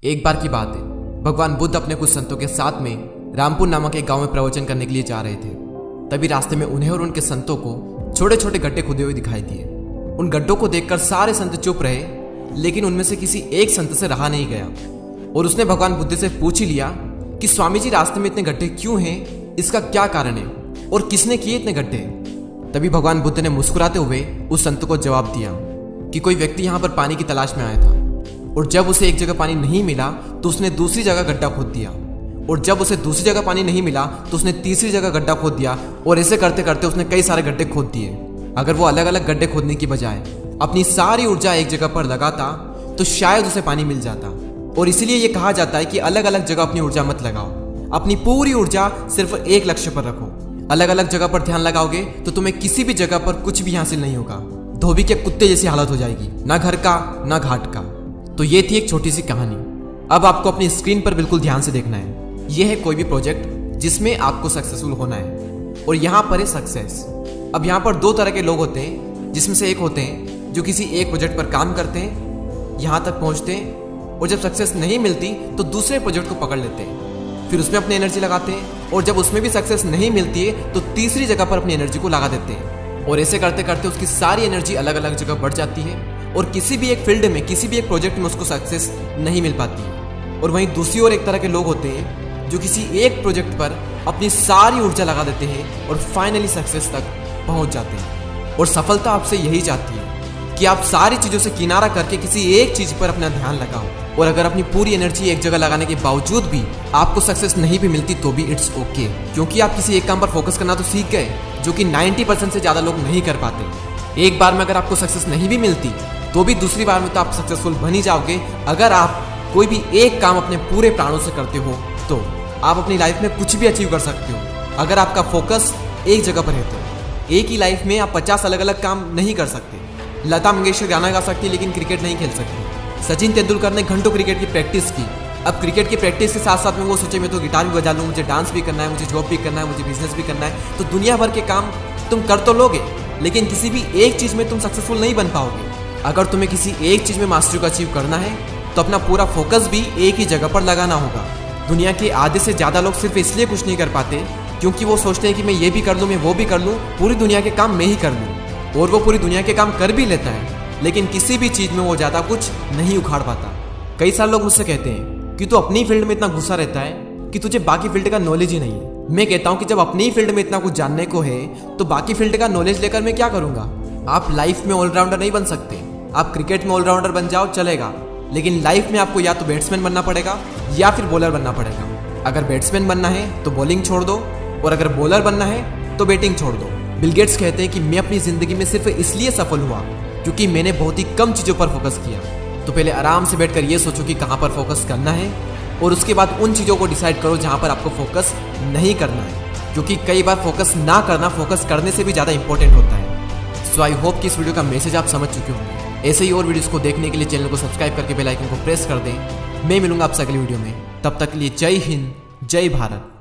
एक बार की बात है, भगवान बुद्ध अपने कुछ संतों के साथ में रामपुर नामक एक गांव में प्रवचन करने के लिए जा रहे थे। तभी रास्ते में उन्हें और उनके संतों को छोटे छोटे गड्ढे खुदे हुए दिखाई दिए। उन गड्ढों को देखकर सारे संत चुप रहे, लेकिन उनमें से किसी एक संत से रहा नहीं गया और उसने भगवान बुद्ध से पूछ ही लिया कि स्वामी जी, रास्ते में इतने गड्ढे क्यों हैं, इसका क्या कारण है और किसने किए इतने गड्ढे। तभी भगवान बुद्ध ने मुस्कुराते हुए उस संत को जवाब दिया कि कोई व्यक्ति यहाँ पर पानी की तलाश में आया था और जब उसे एक जगह पानी नहीं मिला तो उसने दूसरी जगह गड्ढा खोद दिया, और जब उसे दूसरी जगह पानी नहीं मिला तो उसने तीसरी जगह गड्ढा खोद दिया, और ऐसे करते करते उसने कई सारे गड्ढे खोद दिए। अगर वो अलग अलग गड्ढे खोदने की बजाय अपनी सारी ऊर्जा एक जगह पर लगाता तो शायद उसे पानी मिल जाता। और इसीलिए ये कहा जाता है कि अलग अलग जगह अपनी ऊर्जा मत लगाओ, अपनी पूरी ऊर्जा सिर्फ एक लक्ष्य पर रखो। अलग अलग जगह पर ध्यान लगाओगे तो तुम्हें किसी भी जगह पर कुछ भी हासिल नहीं होगा, धोबी के कुत्ते जैसी हालत हो जाएगी, ना घर का ना घाट का। तो ये थी एक छोटी सी कहानी। अब आपको अपनी स्क्रीन पर बिल्कुल ध्यान से देखना है। यह है कोई भी प्रोजेक्ट जिसमें आपको सक्सेसफुल होना है, और यहाँ पर है सक्सेस। अब यहाँ पर दो तरह के लोग होते हैं, जिसमें से एक होते हैं जो किसी एक प्रोजेक्ट पर काम करते हैं, यहाँ तक पहुँचते हैं, और जब सक्सेस नहीं मिलती तो दूसरे प्रोजेक्ट को पकड़ लेते हैं, फिर उसमें अपनी एनर्जी लगाते हैं, और जब उसमें भी सक्सेस नहीं मिलती है तो तीसरी जगह पर अपनी एनर्जी को लगा देते हैं, और ऐसे करते करते उसकी सारी एनर्जी अलग अलग जगह बढ़ जाती है और किसी भी एक फील्ड में, किसी भी एक प्रोजेक्ट में उसको सक्सेस नहीं मिल पाती है। और वहीं दूसरी ओर एक तरह के लोग होते हैं जो किसी एक प्रोजेक्ट पर अपनी सारी ऊर्जा लगा देते हैं और फाइनली सक्सेस तक पहुंच जाते हैं। और सफलता आपसे यही चाहती है कि आप सारी चीज़ों से किनारा करके किसी एक चीज़ पर अपना ध्यान लगाओ, और अगर अपनी पूरी एनर्जी एक जगह लगाने के बावजूद भी आपको सक्सेस नहीं भी मिलती तो भी इट्स ओके, क्योंकि आप किसी एक काम पर फोकस करना तो सीख गए, जो कि 90% से ज़्यादा लोग नहीं कर पाते। एक बार में अगर आपको सक्सेस नहीं भी मिलती तो भी दूसरी बार में तो आप सक्सेसफुल बन ही जाओगे। अगर आप कोई भी एक काम अपने पूरे प्राणों से करते हो तो आप अपनी लाइफ में कुछ भी अचीव कर सकते हो। अगर आपका फोकस एक जगह पर है तो एक ही लाइफ में आप 50 अलग अलग काम नहीं कर सकते। लता मंगेशकर गाना गा सकती लेकिन क्रिकेट नहीं खेल सकती। सचिन तेंदुलकर ने घंटों क्रिकेट की प्रैक्टिस की। अब क्रिकेट की प्रैक्टिस के साथ साथ में वो सोचे मैं तो गिटार भी बजा लूँ, मुझे डांस भी करना है, मुझे जॉब भी करना है, मुझे बिजनेस भी करना है। तो दुनिया भर के काम तुम कर तो लोगे, लेकिन किसी भी एक चीज़ में तुम सक्सेसफुल नहीं बन पाओगे। अगर तुम्हें किसी एक चीज़ में मास्टरी को अचीव करना है तो अपना पूरा फोकस भी एक ही जगह पर लगाना होगा। दुनिया के आधे से ज़्यादा लोग सिर्फ इसलिए कुछ नहीं कर पाते क्योंकि वो सोचते हैं कि मैं ये भी कर लूँ, मैं वो भी कर लूँ, पूरी दुनिया के काम मैं ही कर लूँ। और वो पूरी दुनिया के काम कर भी लेता है, लेकिन किसी भी चीज़ में वो ज़्यादा कुछ नहीं उखाड़ पाता। कई सारे लोग मुझसे कहते हैं कि तू अपनी फील्ड में इतना घुसा रहता है कि तुझे बाकी फील्ड का नॉलेज ही नहीं है। मैं कहता हूँ कि जब अपनी फील्ड में इतना कुछ जानने को है तो बाकी फील्ड का नॉलेज लेकर मैं क्या करूँगा। आप लाइफ में ऑलराउंडर नहीं बन सकते। आप क्रिकेट में ऑलराउंडर बन जाओ चलेगा, लेकिन लाइफ में आपको या तो बैट्समैन बनना पड़ेगा या फिर बॉलर बनना पड़ेगा। अगर बैट्समैन बनना है तो बॉलिंग छोड़ दो, और अगर बॉलर बनना है तो बैटिंग छोड़ दो। बिल गेट्स कहते हैं कि मैं अपनी ज़िंदगी में सिर्फ इसलिए सफल हुआ क्योंकि मैंने बहुत ही कम चीज़ों पर फोकस किया। तो पहले आराम से बैठकर ये सोचो कि कहाँ पर फोकस करना है, और उसके बाद उन चीज़ों को डिसाइड करो जहाँ पर आपको फोकस नहीं करना है, क्योंकि कई बार फोकस ना करना फोकस करने से भी ज़्यादा इंपॉर्टेंट होता है। सो आई होप कि इस वीडियो का मैसेज आप समझ चुके होंगे। ऐसे ही और वीडियोस को देखने के लिए चैनल को सब्सक्राइब करके बेल आइकन को प्रेस कर दें। मैं मिलूंगा आपसे अगली वीडियो में, तब तक के लिए जय हिंद, जय भारत।